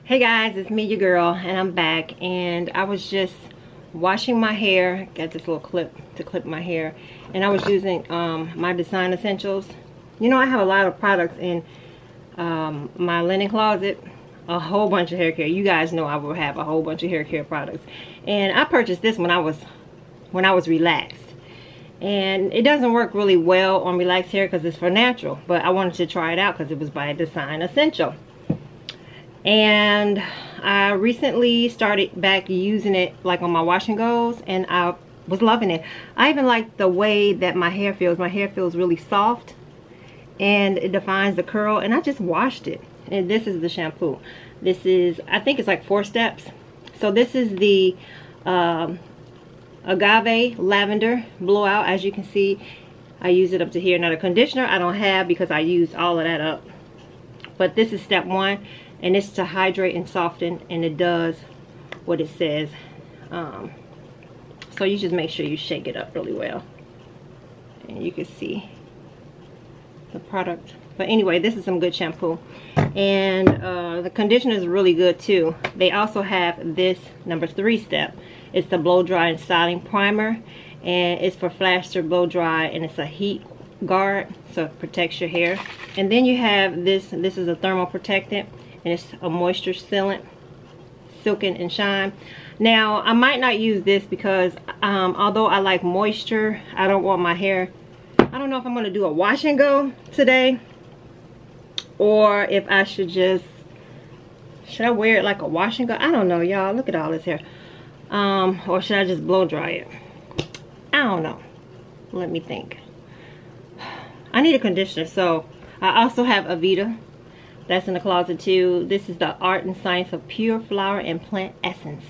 Hey guys, it's me, your girl, and I'm back. And I was just washing my hair. Got this little clip to clip my hair, and I was using my Design Essentials. You know, I have a lot of products in my linen closet, a whole bunch of hair care. You guys know I will have a whole bunch of hair care products, and I purchased this when I was relaxed. And it doesn't work really well on relaxed hair because it's for natural, but I wanted to try it out because it was by Design Essential. And I recently started back using it like on my wash and goes, and I was loving it. I even like the way that my hair feels. My hair feels really soft and it defines the curl, and I just washed it. And this is the shampoo. This is, I think it's like 4 steps. So this is the Agave Lavender blowout. As you can see, I use it up to here. Now the conditioner I don't have because I used all of that up. But this is step 1. And it's to hydrate and soften, and it does what it says. So you just make sure you shake it up really well, and you can see the product. But anyway, this is some good shampoo, and the conditioner is really good too. They also have this number 3 step. It's the blow dry and styling primer, and it's for faster blow dry, and it's a heat guard, so it protects your hair. And then you have this is a thermal protectant, and it's a moisture sealant, silken and shine. Now I might not use this because although I like moisture, I don't want my hair, I don't know if I'm going to do a wash and go today, or if I should I wear it like a wash and go? I don't know, y'all. Look at all this hair. Or should I just blow dry it? I don't know. Let me think. I need a conditioner, so I also have Aveda. That's in the closet too. This is the Art and Science of Pure Flower and Plant Essence.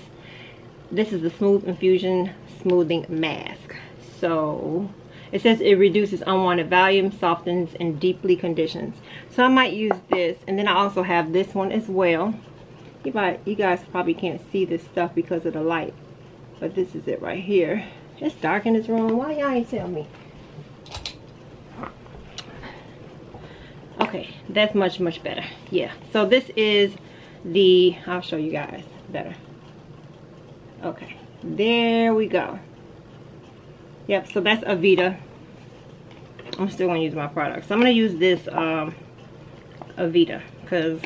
This is the Smooth Infusion Smoothing Mask. So it says it reduces unwanted volume, softens, and deeply conditions. So I might use this. And then I also have this one as well. You guys probably can't see this stuff because of the light, but this is it right here. It's dark in this room. Why y'all ain't tell me? Okay, that's much better. Yeah, so this is the, I'll show you guys better. Okay, there we go. Yep, so that's Aveda. I'm still gonna use my products. So I'm gonna use this Aveda because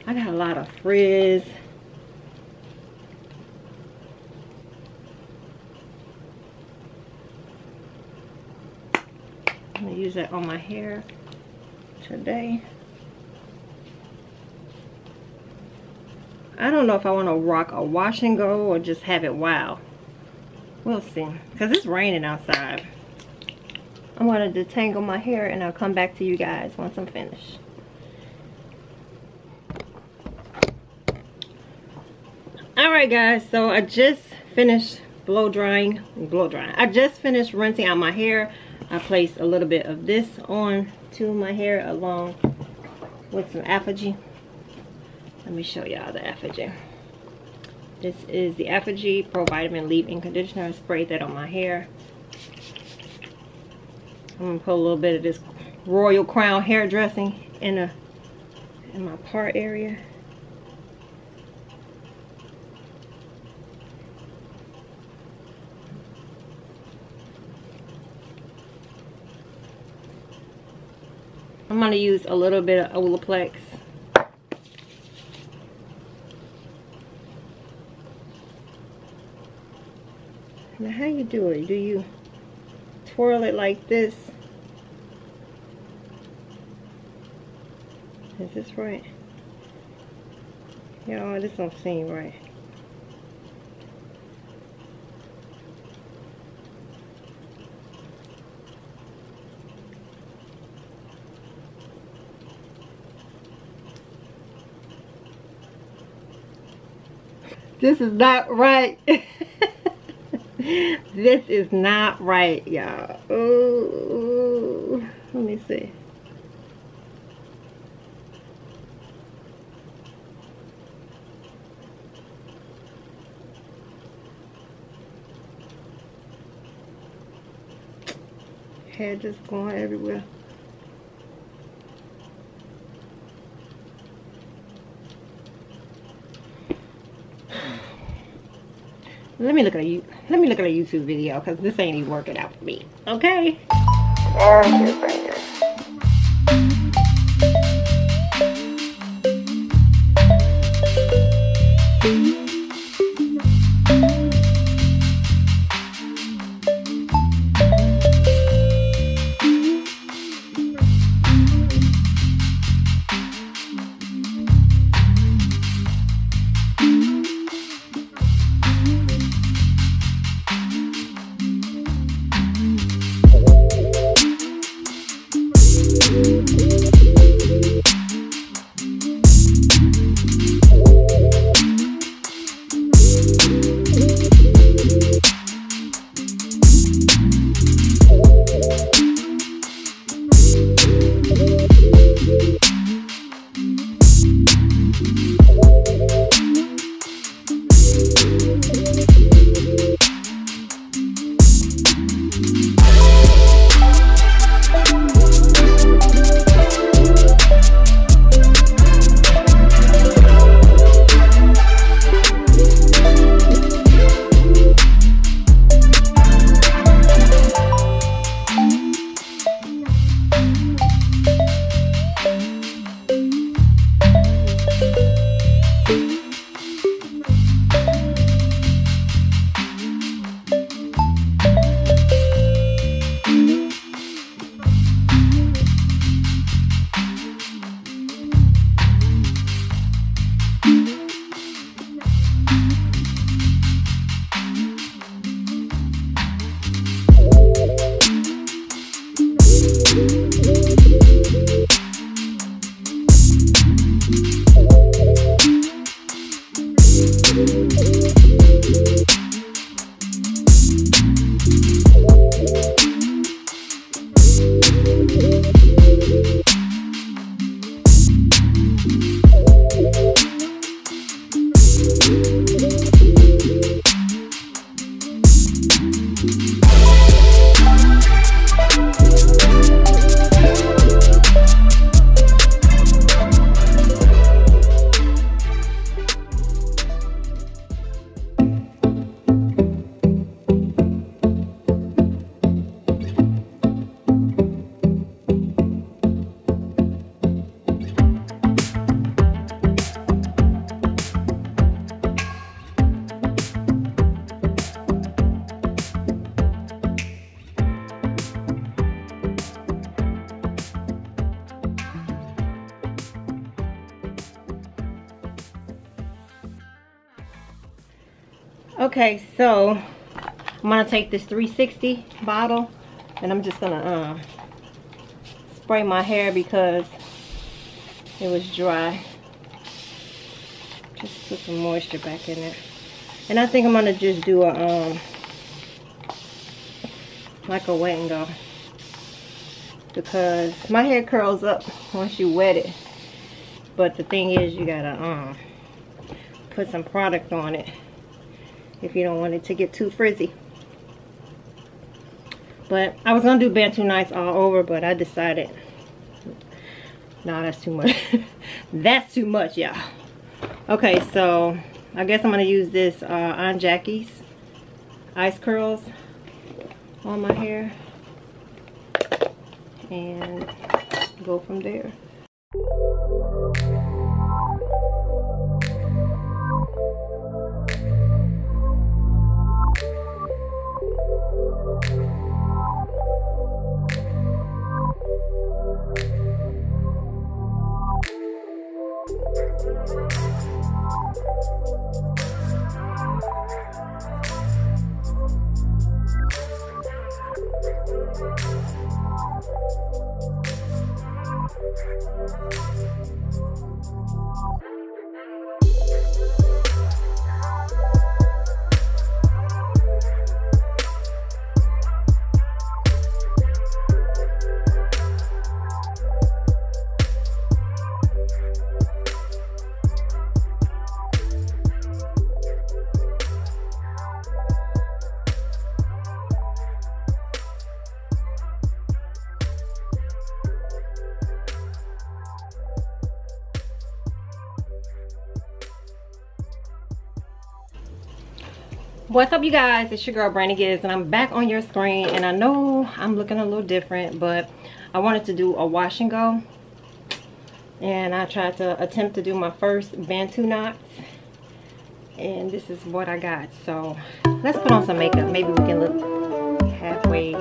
I got a lot of frizz. I'm gonna use that on my hair today. I don't know if I want to rock a wash and go or just have it wow. We'll see, because it's raining outside. I'm going to detangle my hair and I'll come back to you guys once I'm finished. Alright guys, so I just finished blow drying. I just finished rinsing out my hair. I placed a little bit of this on to my hair along with some Aphogee. Let me show y'all the Aphogee. This is the Aphogee Provitamin Leave-In Conditioner. I sprayed that on my hair. I'm gonna put a little bit of this Royal Crown hair dressing in my part area. I'm going to use a little bit of Olaplex. Now how you do it? Do you twirl it like this? Is this right? Y'all, this don't seem right. This is not right. This is not right, y'all. Oh, let me see. Hair just going everywhere. Let me look at a YouTube video, because this ain't even working out for me. Okay. Okay, so I'm gonna take this 360 bottle and I'm just gonna spray my hair because it was dry. Just put some moisture back in there. And I think I'm gonna just do a like a wet and go, because my hair curls up once you wet it. But the thing is, you gotta put some product on it if you don't want it to get too frizzy. But I was gonna do Bantu Nights all over, but I decided, no, that's too much. That's too much, y'all. Okay, so I guess I'm gonna use this Aunt Jackie's ice curls on my hair and go from there. What's up, you guys? It's your girl Brandy Gibbs, and I'm back on your screen. And I know I'm looking a little different, but I wanted to do a wash and go, and I tried to attempt to do my first Bantu knots, and this is what I got. So let's put on some makeup. Maybe we can look halfway